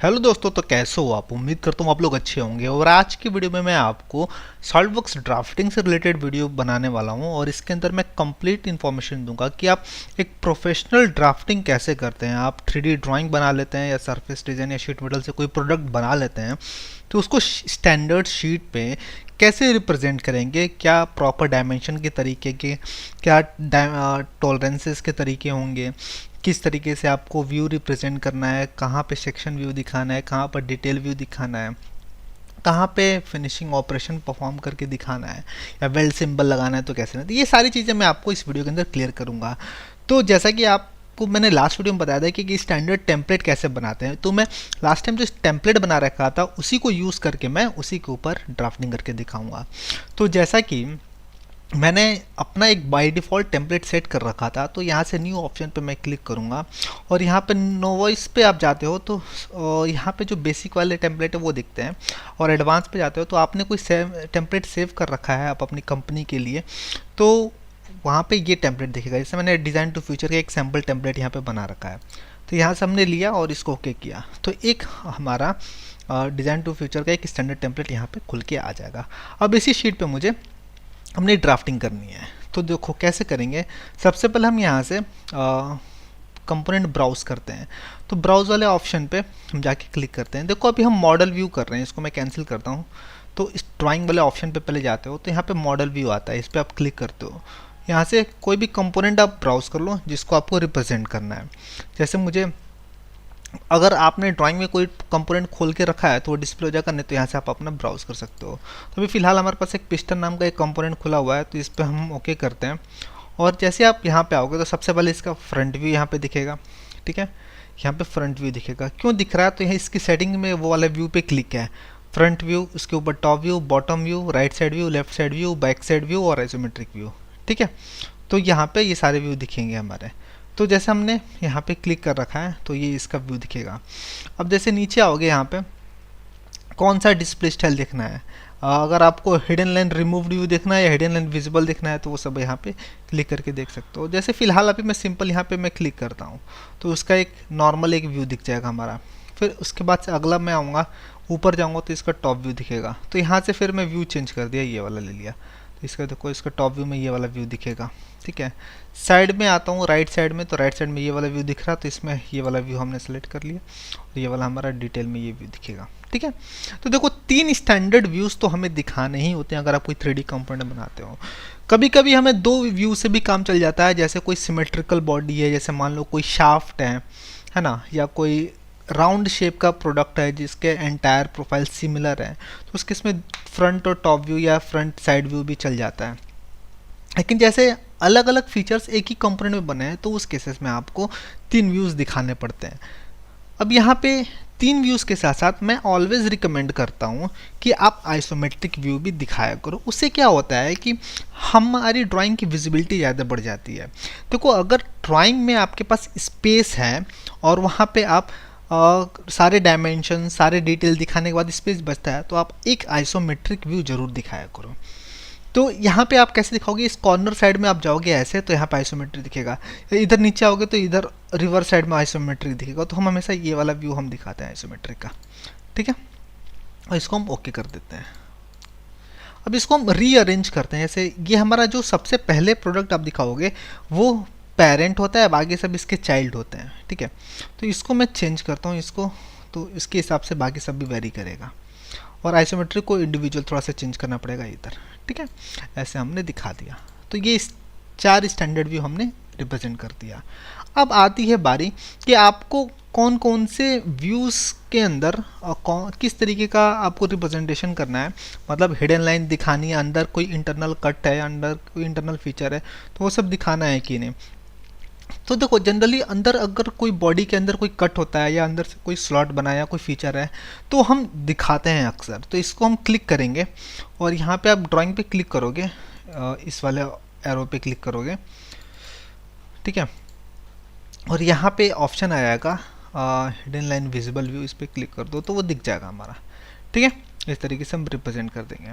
Hello दोस्तों, तो कैसे हो आप? उम्मीद करता हूँ आप लोग अच्छे होंगे। और आज की वीडियो में मैं आपको सॉलिडवर्क्स ड्राफ्टिंग से रिलेटेड वीडियो बनाने वाला हूँ और इसके अंदर मैं कंप्लीट इन्फॉर्मेशन दूंगा कि आप एक प्रोफेशनल ड्राफ्टिंग कैसे करते हैं। आप 3D ड्राइंग बना लेते हैं या सरफेस डिज़ाइन या शीट मेटल से कोई प्रोडक्ट बना लेते हैं, तो उसको स्टैंडर्ड शीट पे कैसे रिप्रेजेंट करेंगे, क्या प्रॉपर डायमेंशन के तरीके के, क्या टॉलरेंसेस के तरीके होंगे, किस तरीके से आपको व्यू रिप्रेजेंट करना है, कहाँ पे सेक्शन व्यू दिखाना है, कहाँ पर डिटेल व्यू दिखाना है, कहाँ पे फिनिशिंग ऑपरेशन परफॉर्म करके दिखाना है, या वेल्ड सिंबल लगाना है तो कैसे नहीं। तो ये सारी चीज़ें मैं आपको इस वीडियो के अंदर क्लियर करूँगा। तो जैसा कि आपको मैंने लास्ट वीडियो में बताया था कि स्टैंडर्ड टेम्पलेट कैसे बनाते हैं, तो मैं लास्ट टाइम जो टेम्पलेट बना रखा था उसी को यूज़ करके मैं उसी के ऊपर ड्राफ्टिंग करके दिखाऊंगा। तो जैसा कि मैंने अपना एक बाय डिफ़ॉल्ट टेम्पलेट सेट कर रखा था, तो यहाँ से न्यू ऑप्शन पे मैं क्लिक करूँगा और यहाँ पे नोवॉइस पे आप जाते हो तो यहाँ पे जो बेसिक वाले टेम्पलेट है वो दिखते हैं, और एडवांस पे जाते हो तो आपने कोई टेम्पलेट सेव कर रखा है आप अपनी कंपनी के लिए, तो वहाँ पे ये टेम्पलेट दिखेगा। जैसे मैंने डिज़ाइन टू फ्यूचर का एक सैम्पल टेम्पलेट यहाँ पे बना रखा है, तो यहाँ से हमने लिया और इसको ओके किया, तो एक हमारा डिज़ाइन टू फ्यूचर का एक स्टैंडर्ड टेम्पलेट यहाँ पे खुल के आ जाएगा। अब इसी शीट पे मुझे हमने ड्राफ्टिंग करनी है, तो देखो कैसे करेंगे। सबसे पहले हम यहाँ से कंपोनेंट ब्राउज करते हैं, तो ब्राउज वाले ऑप्शन पे हम जाके क्लिक करते हैं। देखो अभी हम मॉडल व्यू कर रहे हैं, इसको मैं कैंसिल करता हूँ। तो इस ड्राइंग वाले ऑप्शन पे पहले जाते हो तो यहाँ पे मॉडल व्यू आता है, इस पर आप क्लिक करते हो। यहाँ से कोई भी कंपोनेंट आप ब्राउज कर लो जिसको आपको रिप्रेजेंट करना है। जैसे मुझे, अगर आपने ड्राइंग में कोई कंपोनेंट खोल के रखा है तो वो डिस्प्ले हो जाएगा, नहीं तो यहाँ से आप अपना ब्राउज कर सकते हो। तो अभी फिलहाल हमारे पास एक पिस्टन नाम का एक कंपोनेंट खुला हुआ है, तो इस पर हम ओके करते हैं। और जैसे आप यहाँ पे आओगे तो सबसे पहले इसका फ्रंट व्यू यहाँ पे दिखेगा, ठीक है। यहाँ पे फ्रंट व्यू दिखेगा, क्यों दिख रहा है? तो यहाँ इसकी सेटिंग में वो वाला व्यू पे क्लिक है, फ्रंट व्यू, उसके ऊपर top view, bottom view, right side view, left side view, back side view और आइसोमेट्रिक व्यू, ठीक है। तो यहाँ पे ये सारे व्यू दिखेंगे हमारे। तो जैसे हमने यहाँ पे क्लिक कर रखा है तो ये इसका व्यू दिखेगा। अब जैसे नीचे आओगे, यहाँ पे कौन सा डिस्प्ले स्टाइल देखना है, अगर आपको हिडन लाइन रिमूव्ड व्यू देखना है या हिडन लाइन विजिबल देखना है तो वो सब यहाँ पे क्लिक करके देख सकते हो। जैसे फिलहाल अभी मैं सिंपल यहाँ पे मैं क्लिक करता हूँ तो उसका एक नॉर्मल एक व्यू दिख जाएगा हमारा। फिर उसके बाद से अगला मैं आऊँगा, ऊपर जाऊँगा तो इसका टॉप व्यू दिखेगा। तो यहाँ से फिर मैं व्यू चेंज कर दिया, ये वाला ले लिया, तो इसका देखो इसका टॉप व्यू में ये वाला व्यू दिखेगा, ठीक है। साइड में आता हूँ राइट साइड में, तो राइट साइड में ये वाला व्यू दिख रहा, तो इसमें ये वाला व्यू हमने सेलेक्ट कर लिया और ये वाला हमारा डिटेल में ये व्यू दिखेगा, ठीक है। तो देखो 3 स्टैंडर्ड व्यूज़ तो हमें दिखाने ही होते हैं अगर आप कोई 3D कंपोनेंट बनाते हो। कभी कभी हमें 2 व्यू से भी काम चल जाता है, जैसे कोई सिमेट्रिकल बॉडी है, जैसे मान लो कोई शाफ्ट है ना, या कोई राउंड शेप का प्रोडक्ट है जिसके एंटायर प्रोफाइल सिमिलर है, तो उसके इसमें फ्रंट और टॉप व्यू या फ्रंट साइड व्यू भी चल जाता है। लेकिन जैसे अलग अलग फीचर्स एक ही कंपोनेंट में बने हैं तो उस केसेस में आपको 3 व्यूज़ दिखाने पड़ते हैं। अब यहाँ पे 3 व्यूज़ के साथ साथ मैं ऑलवेज रिकमेंड करता हूँ कि आप आइसोमेट्रिक व्यू भी दिखाया करो। उससे क्या होता है कि हमारी ड्राइंग की विजिबिलिटी ज़्यादा बढ़ जाती है। देखो अगर ड्राइंग में आपके पास स्पेस है और वहाँ पे आप सारे डायमेंशन सारे डिटेल दिखाने के बाद स्पेस बचता है, तो आप एक आइसोमेट्रिक व्यू जरूर दिखाया करो। तो यहाँ पे आप कैसे दिखाओगे, इस कॉर्नर साइड में आप जाओगे ऐसे तो यहाँ पे आइसोमेट्रिक दिखेगा, इधर नीचे आओगे तो इधर रिवर्स साइड में आइसोमेट्रिक दिखेगा। तो हम हमेशा ये वाला व्यू हम दिखाते हैं आइसोमेट्रिक का, ठीक है। और इसको हम ओके कर देते हैं। अब इसको हम रीअरेंज करते हैं। जैसे ये हमारा जो सबसे पहले प्रोडक्ट आप दिखाओगे वो पेरेंट होता है, बाकी सब इसके चाइल्ड होते हैं, ठीक है। तो इसको मैं चेंज करता हूँ इसको, तो इसके हिसाब से बाकी सब भी वेरी करेगा, और आइसोमेट्रिक को इंडिविजुअल थोड़ा सा चेंज करना पड़ेगा इधर, ठीक है। ऐसे हमने दिखा दिया। तो ये 4 स्टैंडर्ड व्यू हमने रिप्रेजेंट कर दिया। अब आती है बारी कि आपको कौन कौन से व्यूज़ के अंदर किस तरीके का आपको रिप्रेजेंटेशन करना है, मतलब हिडन लाइन दिखानी है, अंदर कोई इंटरनल कट है, अंदर कोई इंटरनल फीचर है, तो वो सब दिखाना है कि नहीं। तो देखो जनरली अंदर अगर कोई बॉडी के अंदर कोई कट होता है या अंदर से कोई स्लॉट बना या कोई फीचर है तो हम दिखाते हैं अक्सर। तो इसको हम क्लिक करेंगे और यहाँ पे आप ड्राइंग पे क्लिक करोगे, इस वाले एरो पे क्लिक करोगे, ठीक है। और यहाँ पे ऑप्शन आ जाएगा हिडन लाइन विजिबल व्यू, इस पर क्लिक कर दो तो वो दिख जाएगा हमारा, ठीक है। इस तरीके से हम रिप्रेजेंट कर देंगे।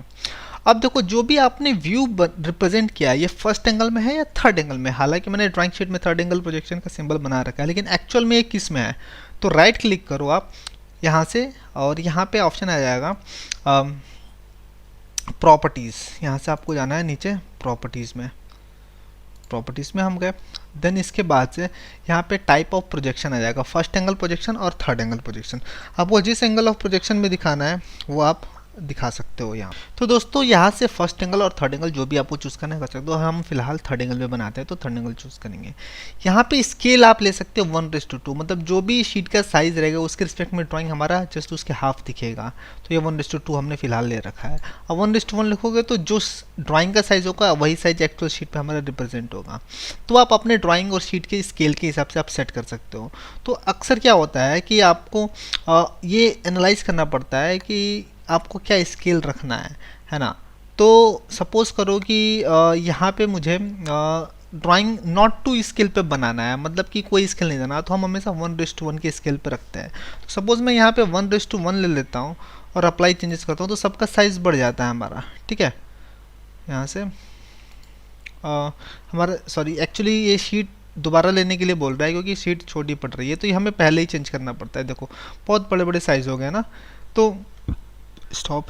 अब देखो जो भी आपने व्यू रिप्रेजेंट किया है ये फर्स्ट एंगल में है या थर्ड एंगल में। हालांकि मैंने ड्राइंग शीट में थर्ड एंगल प्रोजेक्शन का सिंबल बना रखा है, लेकिन एक्चुअल में ये किस में है। तो राइट क्लिक करो आप, यहाँ से, और यहाँ पे ऑप्शन आ जाएगा प्रॉपर्टीज़। यहाँ से आपको जाना है नीचे प्रॉपर्टीज़ में, प्रॉपर्टीज़ में हम गए। देन इसके बाद से यहाँ पे टाइप ऑफ प्रोजेक्शन आ जाएगा, फर्स्ट एंगल प्रोजेक्शन और थर्ड एंगल प्रोजेक्शन। आपको जिस एंगल ऑफ प्रोजेक्शन में दिखाना है वो आप दिखा सकते हो यहाँ। तो दोस्तों यहाँ से फर्स्ट एंगल और थर्ड एंगल जो भी आपको चूज़ करना है कर सकते हो। हम फिलहाल थर्ड एंगल में बनाते हैं तो थर्ड एंगल चूज़ करेंगे। यहाँ पे स्केल आप ले सकते हो 1:2, मतलब जो भी शीट का साइज़ रहेगा उसके रिस्पेक्ट में ड्राइंग हमारा जस्ट उसके हाफ दिखेगा। तो ये 1:2 हमने फिलहाल ले रखा है। अब 1:1 लिखोगे तो जो ड्राइंग का साइज़ होगा वही साइज एक्चुअल शीट पे हमारा रिप्रेजेंट होगा। तो आप अपने ड्राइंग और शीट के स्केल के हिसाब से आप सेट कर सकते हो। तो अक्सर क्या होता है कि आपको ये एनालाइज करना पड़ता है कि आपको क्या स्केल रखना है ना। तो सपोज़ करो कि यहाँ पे मुझे ड्राइंग नॉट टू स्केल पे बनाना है, मतलब कि कोई स्केल नहीं देना, तो हम हमेशा 1:1 के स्केल पे रखते हैं। तो सपोज़ मैं यहाँ पे 1:1 ले लेता हूँ और अप्लाई चेंजेस करता हूँ तो सबका साइज़ बढ़ जाता है हमारा। ठीक है, यहाँ से हमारा सॉरी एक्चुअली ये शीट दोबारा लेने के लिए बोल रहा है क्योंकि शीट छोटी पड़ रही है, तो ये हमें पहले ही चेंज करना पड़ता है। देखो बहुत बड़े बड़े साइज़ हो गए ना, तो स्टॉप।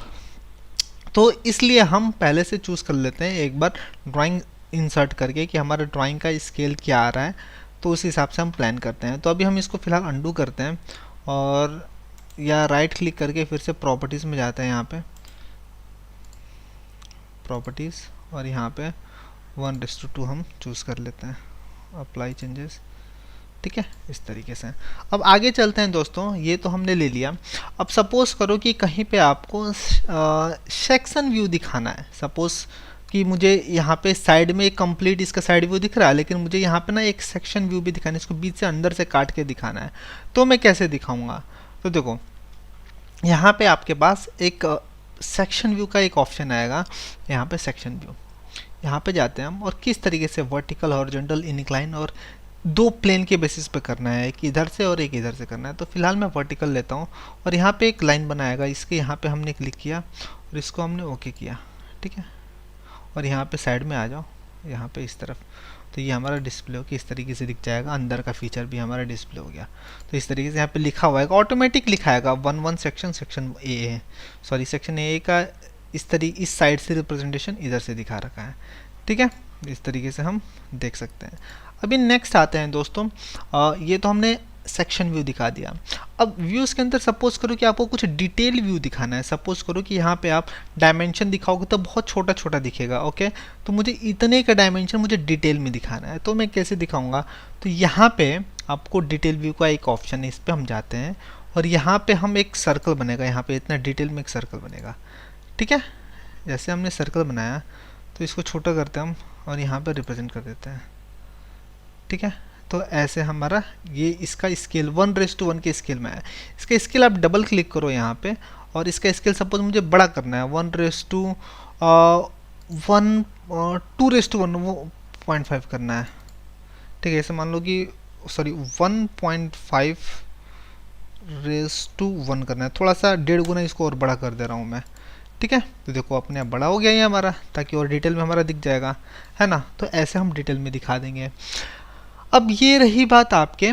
तो इसलिए हम पहले से चूज़ कर लेते हैं एक बार ड्राइंग इंसर्ट करके कि हमारे ड्राइंग का स्केल क्या आ रहा है, तो उस हिसाब से हम प्लान करते हैं। तो अभी हम इसको फ़िलहाल अंडू करते हैं और या राइट क्लिक करके फिर से प्रॉपर्टीज़ में जाते हैं, यहाँ पे प्रॉपर्टीज़, और यहाँ पे 1:2 हम चूज़ कर लेते हैं, अप्लाई चेंजेस। ठीक है, इस तरीके से। अब आगे चलते हैं दोस्तों, ये तो हमने ले लिया। अब सपोज़ करो कि कहीं पे आपको सेक्शन व्यू दिखाना है। सपोज़ कि मुझे यहाँ पे साइड में एक कंप्लीट इसका साइड व्यू दिख रहा है, लेकिन मुझे यहाँ पे ना एक सेक्शन व्यू भी दिखाना है, इसको बीच से अंदर से काट के दिखाना है। तो मैं कैसे दिखाऊंगा? तो देखो यहाँ पे आपके पास एक सेक्शन व्यू का एक ऑप्शन आएगा, यहाँ पे सेक्शन व्यू, यहाँ पे जाते हैं हम, और किस तरीके से वर्टिकल, हॉरिजॉन्टल, इंक्लाइन और दो प्लेन के बेसिस पे करना है, एक इधर से और एक इधर से करना है। तो फिलहाल मैं वर्टिकल लेता हूँ और यहाँ पे एक लाइन बनाएगा, इसके यहाँ पे हमने क्लिक किया और इसको हमने ओके किया। ठीक है, और यहाँ पे साइड में आ जाओ, यहाँ पे इस तरफ, तो ये हमारा डिस्प्ले हो कि इस तरीके से दिख जाएगा, अंदर का फीचर भी हमारा डिस्प्ले हो गया। तो इस तरीके से यहाँ पे लिखा हुआ है, ऑटोमेटिक लिखाएगा 1 सेक्शन, सेक्शन ए है, सॉरी सेक्शन ए का इस तरीके इस साइड से रिप्रेजेंटेशन इधर से दिखा रखा है। ठीक है, इस तरीके से हम देख सकते हैं। अभी नेक्स्ट आते हैं दोस्तों, ये तो हमने सेक्शन व्यू दिखा दिया। अब व्यूज़ के अंदर सपोज करो कि आपको कुछ डिटेल व्यू दिखाना है। सपोज करो कि यहाँ पे आप डायमेंशन दिखाओगे तो बहुत छोटा छोटा दिखेगा। ओके, तो मुझे इतने का डायमेंशन मुझे डिटेल में दिखाना है, तो मैं कैसे दिखाऊंगा? तो यहाँ पे आपको डिटेल व्यू का एक ऑप्शन है, इस पर हम जाते हैं और यहाँ पे हम एक सर्कल बनेगा, यहाँ पे इतना डिटेल में एक सर्कल बनेगा। ठीक है, जैसे हमने सर्कल बनाया तो इसको छोटा करते हैं हम और यहाँ पे रिप्रेजेंट कर देते हैं। ठीक है, तो ऐसे हमारा ये इसका स्केल 1:1 के स्केल में है। इसका स्केल आप डबल क्लिक करो यहाँ पे और इसका स्केल सपोज मुझे बड़ा करना है 2:1 करना है। ठीक है, ऐसे मान लो कि सॉरी 1.5:1 करना है, थोड़ा सा 1.5 गुना इसको और बड़ा कर दे रहा हूँ मैं। ठीक है, तो देखो अपने आप बड़ा हो गया ये हमारा, ताकि और डिटेल में हमारा दिख जाएगा, है ना। तो ऐसे हम डिटेल में दिखा देंगे। अब ये रही बात आपके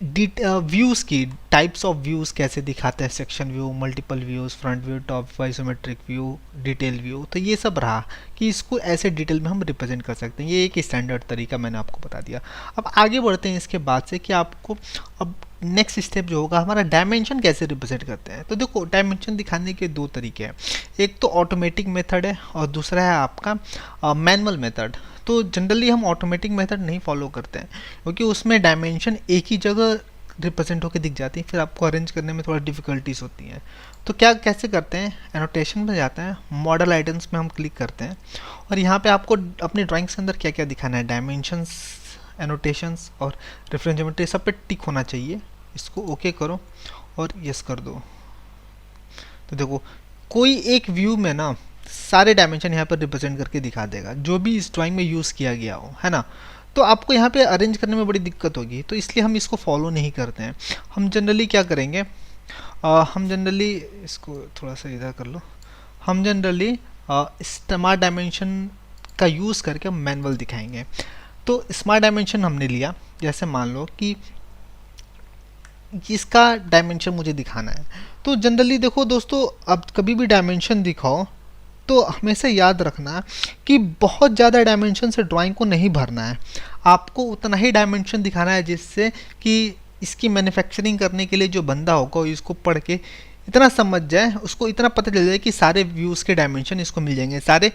व्यूज़ की, टाइप्स ऑफ व्यूज़ कैसे दिखाते हैं, section view, multiple views, front view, top view, isometric view, detail view. तो ये सब रहा कि इसको ऐसे डिटेल में हम रिप्रेजेंट कर सकते हैं। ये एक स्टैंडर्ड तरीका मैंने आपको बता दिया। अब आगे बढ़ते हैं इसके बाद से कि आपको अब नेक्स्ट स्टेप जो होगा हमारा डायमेंशन कैसे रिप्रेजेंट करते हैं। तो देखो डायमेंशन दिखाने के दो तरीके हैं, एक तो ऑटोमेटिक मेथड है और दूसरा है आपका मैनुअल मेथड। तो जनरली हम ऑटोमेटिक मेथड नहीं फॉलो करते हैं क्योंकि उसमें डायमेंशन एक ही जगह रिप्रेजेंट होकर दिख जाती है, फिर आपको अरेंज करने में थोड़ा डिफ़िकल्टीज होती हैं। तो क्या कैसे करते हैं, एनोटेशन में जाते हैं, मॉडल आइटम्स में हम क्लिक करते हैं और यहाँ पे आपको अपनी ड्राइंग्स के अंदर क्या क्या दिखाना है, डायमेंशंस, एनोटेशंस और रेफरेंस ज्योमेट्री, सब पे टिक होना चाहिए। इसको ओके करो और यस कर दो। तो देखो कोई एक व्यू में ना सारे डायमेंशन यहाँ पर रिप्रेजेंट करके दिखा देगा जो भी इस ड्राइंग में यूज़ किया गया हो, है ना। तो आपको यहाँ पे अरेंज करने में बड़ी दिक्कत होगी, तो इसलिए हम इसको फॉलो नहीं करते हैं। हम जनरली क्या करेंगे, हम जनरली इसको थोड़ा सा इधर कर लो, हम जनरली स्मार्ट डायमेंशन का यूज़ करके मैनुअल दिखाएंगे। तो स्मार्ट डायमेंशन हमने लिया, जैसे मान लो कि इसका डायमेंशन मुझे दिखाना है। तो जनरली देखो दोस्तों, अब कभी भी डायमेंशन दिखाओ तो हमेशा याद रखना कि बहुत ज़्यादा डायमेंशन से ड्राइंग को नहीं भरना है। आपको उतना ही डायमेंशन दिखाना है जिससे कि इसकी मैन्युफैक्चरिंग करने के लिए जो बंदा होगा इसको पढ़ के इतना समझ जाए, उसको इतना पता चल जाए कि सारे व्यूज़ के डायमेंशन इसको मिल जाएंगे, सारे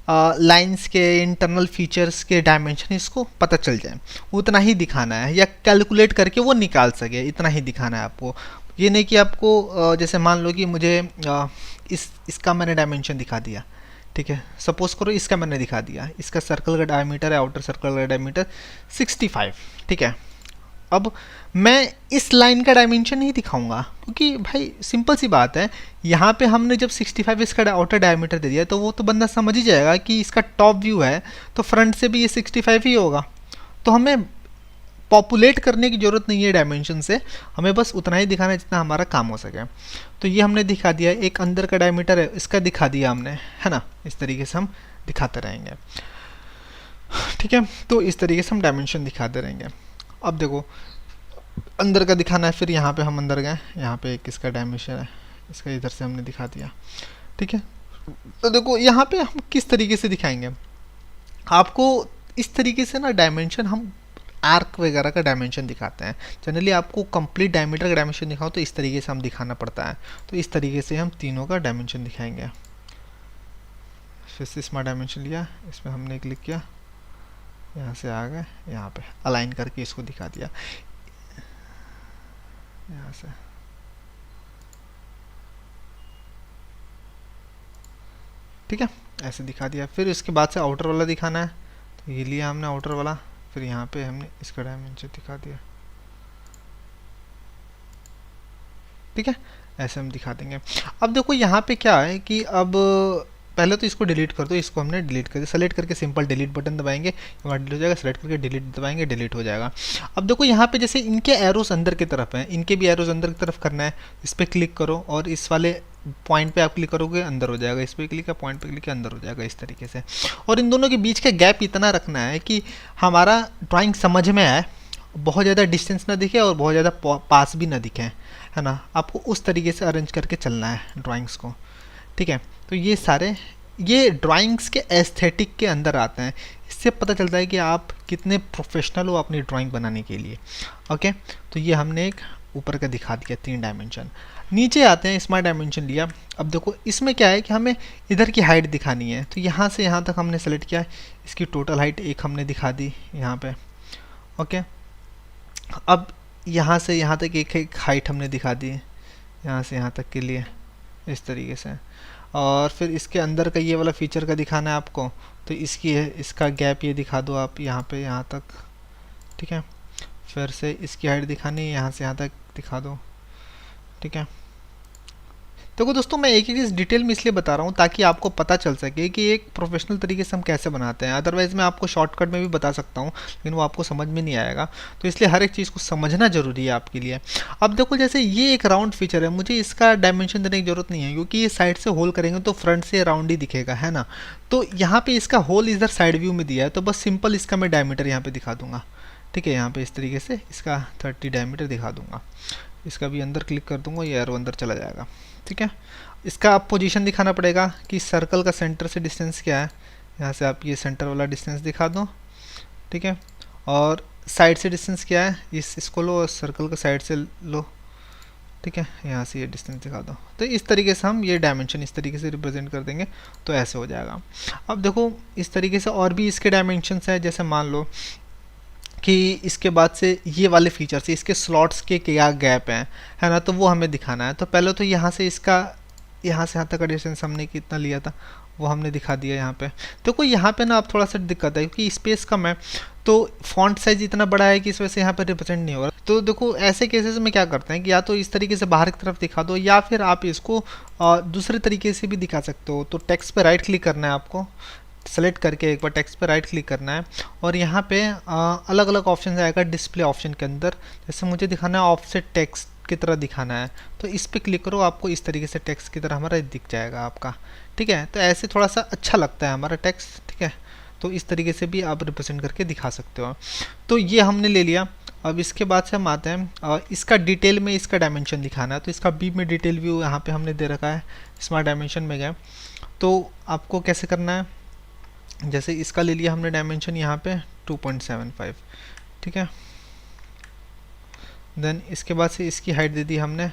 लाइंस के इंटरनल फीचर्स के डायमेंशन इसको पता चल जाए। उतना ही दिखाना है, या कैलकुलेट करके वो निकाल सके, इतना ही दिखाना है आपको। ये नहीं कि आपको जैसे मान लो कि मुझे इसका मैंने डायमेंशन दिखा दिया, ठीक है, सपोज करो इसका मैंने दिखा दिया, इसका सर्कल का डायमीटर है, आउटर सर्कल का डायमीटर 65, ठीक है। अब मैं इस लाइन का डायमेंशन नहीं दिखाऊंगा, क्योंकि भाई सिंपल सी बात है, यहाँ पे हमने जब 65 इसका आउटर डायमीटर दे दिया तो वो तो बंदा समझ ही जाएगा कि इसका टॉप व्यू है तो फ्रंट से भी ये 65 ही होगा। तो हमें पॉपुलेट करने की ज़रूरत नहीं है डायमेंशन से, हमें बस उतना ही दिखाना है जितना हमारा काम हो सके। तो ये हमने दिखा दिया, एक अंदर का डायमीटर है इसका दिखा दिया हमने, है ना। इस तरीके से हम दिखाते रहेंगे, ठीक है। तो इस तरीके से हम डायमेंशन दिखाते रहेंगे। अब देखो अंदर का दिखाना है, फिर यहाँ पे हम अंदर गए, यहाँ पे एक इसका डायमेंशन है, इसका इधर से हमने दिखा दिया, ठीक है। तो देखो यहाँ पे हम किस तरीके से दिखाएंगे आपको, इस तरीके से ना डायमेंशन हम आर्क वगैरह का डायमेंशन दिखाते हैं। जनरली आपको कंप्लीट डायमीटर का डायमेंशन दिखाओ तो इस तरीके से हम दिखाना पड़ता है। तो इस तरीके से हम तीनों का डायमेंशन दिखाएंगे। फिर से स्मार्ट डायमेंशन लिया, इसमें हमने क्लिक किया, यहाँ से आ गए, यहाँ पे अलाइन करके इसको दिखा दिया, यहाँ से ठीक है, ऐसे दिखा दिया। फिर इसके बाद से आउटर वाला दिखाना है, तो ये लिया हमने आउटर वाला, फिर यहाँ पे हमने इसका डायमेंशन दिखा दिया, ठीक है। ऐसे हम दिखा देंगे। अब देखो यहाँ पे क्या है कि अब पहले तो इसको डिलीट कर दो, इसको हमने डिलीट कर दिया, सेलेक्ट करके सिंपल डिलीट बटन दबाएंगे, डिलीट हो जाएगा, सेलेक्ट करके डिलीट दबाएंगे, डिलीट हो जाएगा। अब देखो यहाँ पे जैसे इनके एरोस अंदर की तरफ हैं, इनके भी एरोस अंदर की तरफ करना है, इस पर क्लिक करो और इस वाले पॉइंट पे आप क्लिक करोगे अंदर हो जाएगा, इस पर क्लिक किया, पॉइंट पे क्लिक किया, अंदर हो जाएगा, इस तरीके से। और इन दोनों के बीच का गैप इतना रखना है कि हमारा ड्राइंग समझ में आए, बहुत ज़्यादा डिस्टेंस ना दिखे और बहुत ज़्यादा पास भी ना दिखे, है ना। आपको उस तरीके से अरेंज करके चलना है ड्राइंग्स को, ठीक है। तो ये सारे ये ड्राइंग्स के एस्थेटिक के अंदर आते हैं, इससे पता चलता है कि आप कितने प्रोफेशनल हो अपनी ड्राइंग बनाने के लिए। ओके, तो ये हमने एक ऊपर का दिखा दिया 3 डायमेंशन। नीचे आते हैं, स्मार्ट डायमेंशन लिया। अब देखो इसमें क्या है कि हमें इधर की हाइट दिखानी है, तो यहाँ से यहाँ तक हमने सेलेक्ट किया, इसकी टोटल हाइट एक हमने दिखा दी यहाँ पे। ओके, अब यहाँ से यहाँ तक एक हाइट हमने दिखा दी, यहाँ से यहाँ तक के लिए, इस तरीके से। और फिर इसके अंदर का ये वाला फीचर का दिखाना है आपको, तो इसकी है, इसका गैप ये दिखा दो आप यहाँ पे यहाँ तक, ठीक है। फिर से इसकी हाइट दिखानी है, यहाँ से यहाँ तक दिखा दो, ठीक है। देखो दोस्तों, मैं एक एक चीज़ डिटेल में इसलिए बता रहा हूँ ताकि आपको पता चल सके कि एक प्रोफेशनल तरीके से हम कैसे बनाते हैं। अदरवाइज़ मैं आपको शॉर्टकट में भी बता सकता हूँ, लेकिन वो आपको समझ में नहीं आएगा। तो इसलिए हर एक चीज़ को समझना ज़रूरी है आपके लिए। अब देखो जैसे ये एक राउंड फीचर है, मुझे इसका डायमेंशन देने की ज़रूरत नहीं है, क्योंकि ये साइड से होल करेंगे तो फ्रंट से राउंड ही दिखेगा, है ना। तो यहाँ पर इसका होल इधर साइड व्यू में दिया है, तो बस सिंपल इसका मैं डायमीटर यहाँ पर दिखा दूँगा, ठीक है। यहाँ पर इस तरीके से इसका 30 डायमीटर दिखा दूँगा, इसका भी अंदर क्लिक कर दूँगा, ये एरो अंदर चला जाएगा, ठीक है। इसका आप पोजीशन दिखाना पड़ेगा कि सर्कल का सेंटर से डिस्टेंस क्या है, यहाँ से आप ये सेंटर वाला डिस्टेंस दिखा दो, ठीक है। और साइड से डिस्टेंस क्या है, इसको लो और सर्कल का साइड से लो, ठीक है, यहाँ से ये डिस्टेंस दिखा दो। तो इस तरीके से हम ये डायमेंशन इस तरीके से रिप्रेजेंट कर देंगे, तो ऐसे हो जाएगा। अब देखो इस तरीके से और भी इसके डायमेंशंस हैं, जैसे मान लो कि इसके बाद से ये वाले फीचर्स, इसके स्लॉट्स के क्या गैप हैं, है ना, तो वो हमें दिखाना है। तो पहले तो यहाँ से इसका यहाँ से यहाँ तक का डिस्टेंस हमने कितना लिया था वो हमने दिखा दिया यहाँ पे। तो कोई यहाँ पे ना आप थोड़ा सा दिक्कत है क्योंकि स्पेस कम है, तो फॉन्ट साइज इतना बड़ा है कि इस वजह से यहाँ पे रिप्रेजेंट नहीं हो रहा। तो देखो ऐसे केसेस में क्या करते हैं कि या तो इस तरीके से बाहर की तरफ दिखा दो, या फिर आप इसको दूसरे तरीके से भी दिखा सकते हो। तो टेक्स्ट पे राइट क्लिक करना है आपको, सेलेक्ट करके एक बार टेक्स्ट पे राइट क्लिक करना है, और यहाँ पे अलग अलग ऑप्शन आएगा डिस्प्ले ऑप्शन के अंदर। जैसे मुझे दिखाना है ऑफसेट टेक्स्ट की तरह दिखाना है, तो इस पे क्लिक करो, आपको इस तरीके से टेक्स्ट की तरह हमारा दिख जाएगा आपका, ठीक है। तो ऐसे थोड़ा सा अच्छा लगता है हमारा टेक्स्ट, ठीक है। तो इस तरीके से भी आप रिप्रेजेंट करके दिखा सकते हो। तो ये हमने ले लिया। अब इसके बाद से हम आते हैं इसका डिटेल में इसका डायमेंशन दिखाना है, तो इसका बी में डिटेल व्यू यहाँ पे हमने दे रखा है। स्मार्ट डायमेंशन में गए तो आपको कैसे करना है, जैसे इसका ले लिया हमने डायमेंशन यहाँ पे 2.75, ठीक है। देन इसके बाद से इसकी हाइट दे दी हमने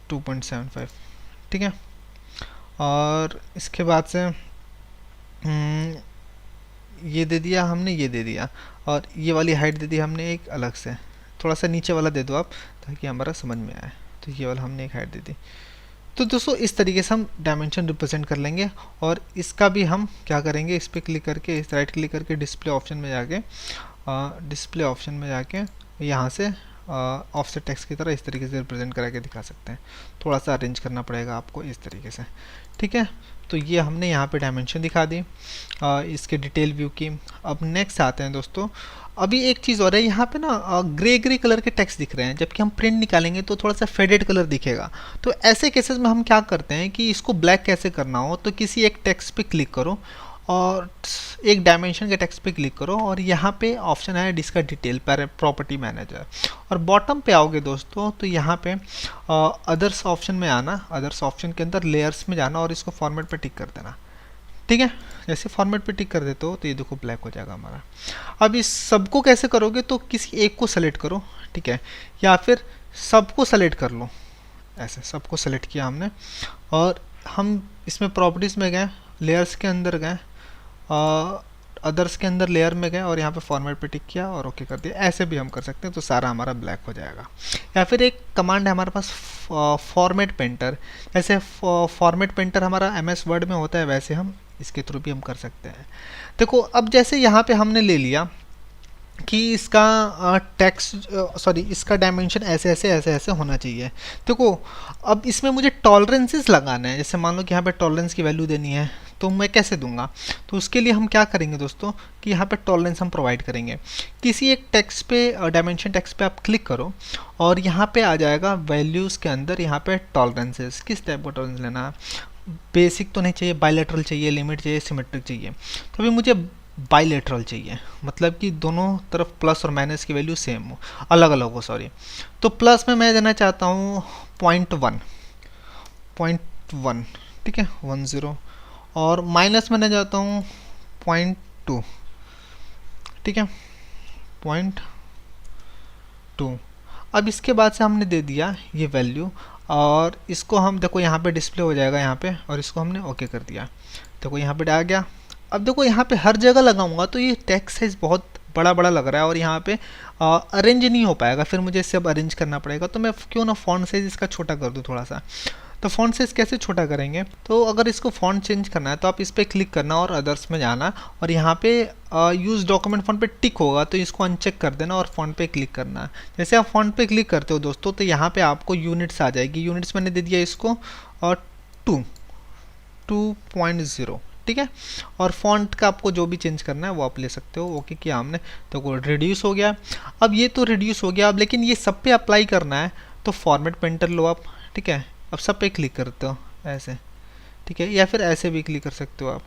2.75, ठीक है। और इसके बाद से ये दे दिया हमने, ये दे दिया, और ये वाली हाइट दे दी हमने एक अलग से। थोड़ा सा नीचे वाला दे दो आप ताकि हमारा समझ में आए। तो ये वाला हमने एक हाइट दे दी। तो दोस्तों इस तरीके से हम डायमेंशन रिप्रेजेंट कर लेंगे। और इसका भी हम क्या करेंगे, इस पर क्लिक करके, इस राइट क्लिक करके डिस्प्ले ऑप्शन में जाके यहाँ से ऑफसेट टेक्स्ट की तरह इस तरीके से रिप्रेजेंट करा के दिखा सकते हैं। थोड़ा सा अरेंज करना पड़ेगा आपको इस तरीके से, ठीक है। तो ये हमने यहाँ पे डायमेंशन दिखा दी इसके डिटेल व्यू की। अब नेक्स्ट आते हैं दोस्तों, अभी एक चीज़ और है, यहाँ पे ना ग्रे ग्रे कलर के टेक्स्ट दिख रहे हैं, जबकि हम प्रिंट निकालेंगे तो थोड़ा सा फेडेड कलर दिखेगा। तो ऐसे केसेस में हम क्या करते हैं कि इसको ब्लैक कैसे करना हो, तो किसी एक टेक्स्ट पे क्लिक करो और एक डायमेंशन के टेक्स्ट पे क्लिक करो और यहाँ पे ऑप्शन है जिसका डिटेल प्रॉपर्टी मैनेजर, और बॉटम पे आओगे दोस्तों तो यहाँ पे अदर्स ऑप्शन में आना, अदर्स ऑप्शन के अंदर लेयर्स में जाना और इसको फॉर्मेट पे टिक कर देना, ठीक है। जैसे फॉर्मेट पे टिक कर देते हो तो ये देखो ब्लैक हो जाएगा हमारा। अब इस सबको कैसे करोगे, तो किसी एक को सेलेक्ट करो, ठीक है, या फिर सबको सेलेक्ट कर लो। ऐसे सबको सेलेक्ट किया हमने और हम इसमें प्रॉपर्टीज़ में गए, लेयर्स के अंदर गए, अदर्स के अंदर लेयर में गए और यहाँ पे फॉर्मेट पे टिक किया और ओके कर दिया। ऐसे भी हम कर सकते हैं, तो सारा हमारा ब्लैक हो जाएगा। या फिर एक कमांड है हमारे पास फॉर्मेट पेंटर, जैसे फॉर्मेट पेंटर हमारा MS वर्ड में होता है, वैसे हम इसके थ्रू भी हम कर सकते हैं। देखो अब जैसे यहाँ पे हमने ले लिया कि इसका टेक्स्ट इसका डायमेंशन ऐसे ऐसे ऐसे ऐसे होना चाहिए। देखो अब इसमें मुझे टॉलरेंसेस लगाना है, जैसे मान लो कि यहाँ पे टॉलरेंस की वैल्यू देनी है, तो मैं कैसे दूंगा, तो उसके लिए हम क्या करेंगे दोस्तों कि यहाँ पे टॉलरेंस हम प्रोवाइड करेंगे। किसी एक टेक्स्ट पे, डायमेंशन टेक्स्ट पे आप क्लिक करो और यहाँ पे आ जाएगा वैल्यूज़ के अंदर, यहाँ पे टॉलरेंसेस, किस टाइप का टॉलरेंस लेना है, बेसिक तो नहीं चाहिए, बायलैटरल चाहिए, लिमिट चाहिए, सिमेट्रिक चाहिए। तो अभी मुझे बायलैटरल चाहिए, मतलब कि दोनों तरफ प्लस और माइनस की वैल्यू सेम हो, अलग अलग हो, सॉरी। तो प्लस में मैं देना चाहता हूँ 0.1, ठीक है, 10, और माइनस में देना चाहता हूँ 0.2, ठीक है, 0.2। अब इसके बाद से हमने दे दिया ये वैल्यू और इसको हम देखो यहाँ पे डिस्प्ले हो जाएगा यहाँ पे, और इसको हमने ओके कर दिया। देखो यहाँ पे आ गया। अब देखो यहाँ पे हर जगह लगाऊंगा तो ये टेक्स्ट साइज बहुत बड़ा बड़ा लग रहा है और यहाँ पे अरेंज नहीं हो पाएगा, फिर मुझे इससे अब अरेंज करना पड़ेगा। तो मैं क्यों ना फ़ॉन्ट साइज़ इसका छोटा कर दूँ थोड़ा सा। तो फ़ॉन्ट साइज़ कैसे छोटा करेंगे, तो अगर इसको फ़ॉन्ट चेंज करना है तो आप इस पर क्लिक करना और अदर्स में जाना और यहाँ पे यूज़ डॉक्यूमेंट फ़ॉन्ट पे टिक होगा तो इसको अनचेक कर देना और फ़ॉन्ट पे क्लिक करना। जैसे आप फ़ॉन्ट पे क्लिक करते हो दोस्तों तो यहाँ पे आपको यूनिट्स आ जाएगी। यूनिट्स मैंने दे दिया इसको और 2.0, ठीक है। और फॉन्ट का आपको जो भी चेंज करना है वो आप ले सकते हो। ओके किया हमने, तो वो रिड्यूस हो गया। अब ये तो रिड्यूस हो गया, अब लेकिन ये सब पे अप्लाई करना है तो फॉर्मेट पेंटर लो आप, ठीक है। अब सब पे क्लिक करते हो ऐसे, ठीक है, या फिर ऐसे भी क्लिक कर सकते हो आप।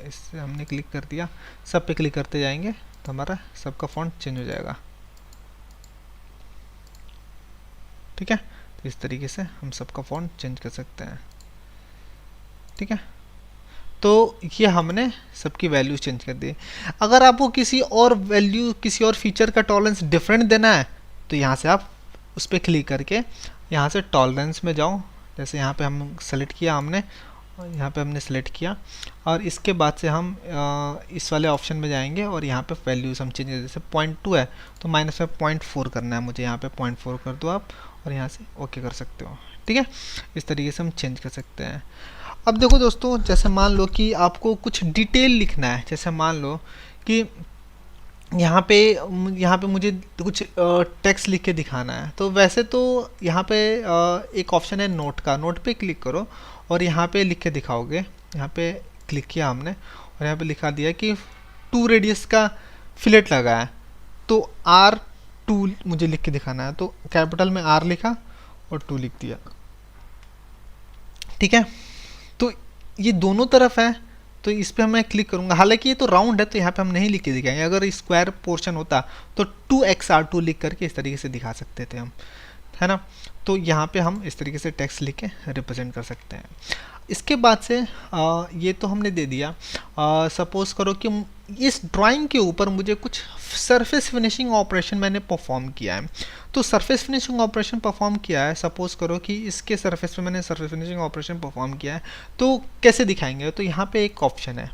इससे हमने क्लिक कर दिया, सब पे क्लिक करते जाएंगे तो हमारा सबका फॉन्ट चेंज हो जाएगा, ठीक है। तो इस तरीके से हम सबका फॉन्ट चेंज कर सकते हैं, ठीक है। तो ये हमने सबकी वैल्यू चेंज कर दी। अगर आपको किसी और वैल्यू, किसी और फीचर का टॉलरेंस डिफरेंट देना है तो यहाँ से आप उस पर क्लिक करके यहाँ से टॉलरेंस में जाओ। जैसे यहाँ पे हम सेलेक्ट किया हमने, यहाँ पे हमने सेलेक्ट किया और इसके बाद से हम इस वाले ऑप्शन में जाएंगे और यहाँ पे वैल्यूज हम चेंज, जैसे 0.2 है तो माइनस में 0.4 करना है मुझे, यहाँ पे 0.4 कर दो आप और यहाँ से ओके कर सकते हो, ठीक है। इस तरीके से हम चेंज कर सकते हैं। अब देखो दोस्तों, जैसे मान लो कि आपको कुछ डिटेल लिखना है, जैसे मान लो कि यहाँ पे मुझे कुछ टेक्स्ट लिख के दिखाना है, तो वैसे तो यहाँ पे एक ऑप्शन है नोट का, नोट पे क्लिक करो और यहाँ पे लिख के दिखाओगे। यहाँ पे क्लिक किया हमने और यहाँ पे लिखा दिया कि 2 रेडियस का फिलेट लगा है, तो R2 मुझे लिख के दिखाना है, तो कैपिटल में R लिखा और 2 लिख दिया, ठीक है। तो ये दोनों तरफ है तो इस पर मैं क्लिक करूंगा, हालांकि ये तो राउंड है तो यहाँ पे हम नहीं लिख के दिखाएंगे, अगर स्क्वायर पोर्शन होता तो 2xr2 लिख करके इस तरीके से दिखा सकते थे हम, है ना। तो यहाँ पे हम इस तरीके से टेक्स्ट लिख के रिप्रेजेंट कर सकते हैं। इसके बाद से ये तो हमने दे दिया। सपोज करो कि इस ड्राइंग के ऊपर मुझे कुछ सरफेस फिनिशिंग ऑपरेशन मैंने परफॉर्म किया है, तो सरफेस फिनिशिंग ऑपरेशन परफॉर्म किया है, सपोज करो कि इसके सरफेस पे मैंने सरफेस फिनिशिंग ऑपरेशन परफॉर्म किया है, तो कैसे दिखाएंगे। तो यहाँ पे एक ऑप्शन है,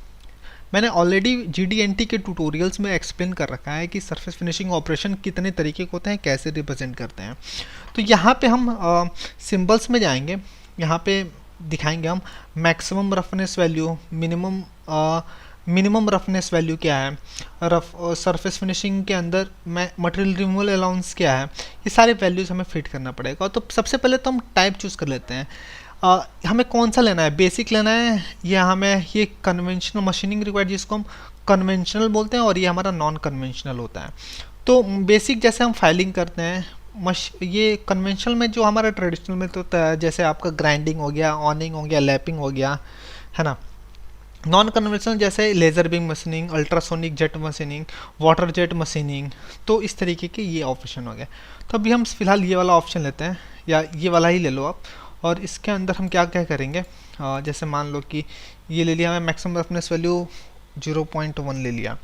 मैंने ऑलरेडी GD&T के ट्यूटोरियल्स में एक्सप्लेन कर रखा है कि सरफेस फिनिशिंग ऑपरेशन कितने तरीके के होते हैं, कैसे रिप्रेजेंट करते हैं। तो यहाँ पे हम सिंबल्स में जाएंगे, यहाँ पे दिखाएंगे हम maximum roughness value, minimum roughness value क्या है, सरफेस फिनिशिंग के अंदर मटेरियल रिमूवल अलाउंस क्या है, ये सारे वैल्यूज़ हमें फिट करना पड़ेगा। तो सबसे पहले तो हम टाइप चूज़ कर लेते हैं, हमें कौन सा लेना है, बेसिक लेना है या हमें ये कन्वेंशनल मशीनिंग रिक्वायर्ड जिसको हम कन्वेंशनल बोलते हैं, और ये हमारा नॉन कन्वेंशनल होता है। तो बेसिक जैसे हम फाइलिंग करते हैं, ये कन्वेंशनल में जो हमारा ट्रेडिशनल में तो जैसे आपका ग्राइंडिंग हो गया, ऑनिंग हो गया, लैपिंग हो गया, है ना। नॉन कन्वेंशनल जैसे laser beam machining, ultrasonic jet machining, water jet machining, तो इस तरीके के ये ऑप्शन हो गए। तो अभी हम फिलहाल ये वाला ऑप्शन लेते हैं, या ये वाला ही ले लो आप। और इसके अंदर हम क्या क्या करेंगे, जैसे मान लो कि ये ले लिया हमें मैक्सिमम रफनेस वैल्यू 0.1 ले लिया,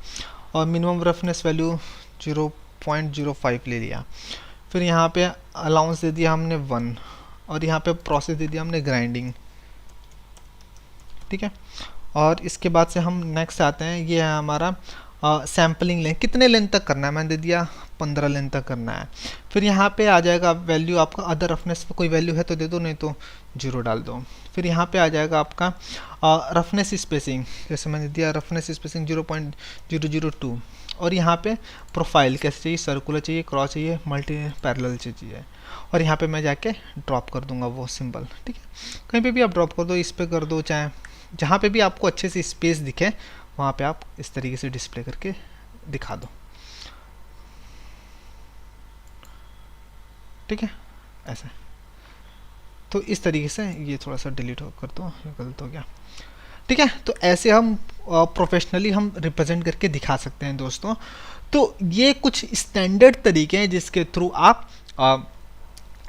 और मिनिमम रफनेस वैल्यू 0.05 ले लिया, फिर यहाँ पे अलाउंस दे दिया हमने 1, और यहाँ पे प्रोसेस दे दिया हमने ग्राइंडिंग, ठीक है। और इसके बाद से हम नेक्स्ट आते हैं, ये है हमारा सैम्पलिंग लेंथ, कितने लेंथ तक करना है, मैंने दे दिया 15 लेंथ तक करना है। फिर यहाँ पे आ जाएगा वैल्यू आपका अदर रफनेस, कोई वैल्यू है तो दे दो, नहीं तो 0 डाल दो। फिर यहाँ पे आ जाएगा आपका रफनेस स्पेसिंग, जैसे मैंने दिया रफनेस स्पेसिंग 0.002, और यहाँ पे प्रोफाइल कैसे चाहिए, सर्कुलर चाहिए, क्रॉस चाहिए, मल्टी पैरेलल चाहिए, और यहाँ पे मैं जाके ड्रॉप कर दूंगा वो सिंबल, ठीक है। कहीं पे भी आप ड्रॉप कर दो, इस पे कर दो, चाहे जहाँ पे भी आपको अच्छे से स्पेस दिखे वहाँ पे आप इस तरीके से डिस्प्ले करके दिखा दो, ठीक है, ऐसे। तो इस तरीके से ये थोड़ा सा डिलीट कर दो, गलत हो गया, ठीक है। तो ऐसे हम प्रोफेशनली हम रिप्रेजेंट करके दिखा सकते हैं दोस्तों। तो ये कुछ स्टैंडर्ड तरीके हैं जिसके थ्रू आप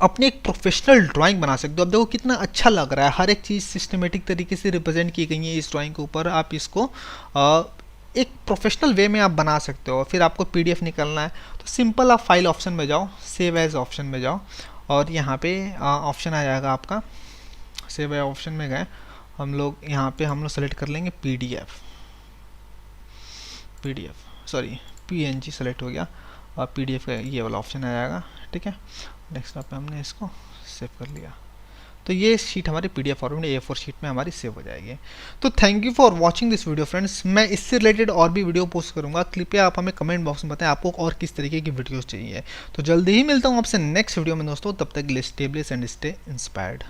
अपनी एक प्रोफेशनल ड्राइंग बना सकते हो। अब देखो कितना अच्छा लग रहा है, हर एक चीज़ सिस्टमेटिक तरीके से रिप्रेजेंट की गई है इस ड्राइंग के ऊपर। आप इसको एक प्रोफेशनल वे में आप बना सकते हो। फिर आपको PDF निकालना है तो सिंपल आप फाइल ऑप्शन में जाओ, सेव एज ऑप्शन में जाओ, और यहाँ पे ऑप्शन आ जाएगा आपका, सेव एज ऑप्शन में गए हम लोग, यहाँ पे हम लोग सेलेक्ट कर लेंगे PDF सॉरी PNG सेलेक्ट हो गया, और PDF का ये वाला ऑप्शन आ जाएगा, ठीक है। डेस्कटॉप पे हमने इसको सेव कर लिया, तो ये शीट हमारी PDF फॉर्मेट में A4 शीट में हमारी सेव हो जाएगी। तो thank you for watching this video friends. मैं इससे रिलेटेड और भी वीडियो पोस्ट करूंगा, कृपया आप हमें कमेंट बॉक्स में बताएं आपको और किस तरीके की वीडियोस चाहिए। तो जल्दी ही मिलता हूँ आपसे नेक्स्ट वीडियो में दोस्तों, तब तक के लिए stay blessed and stay inspired.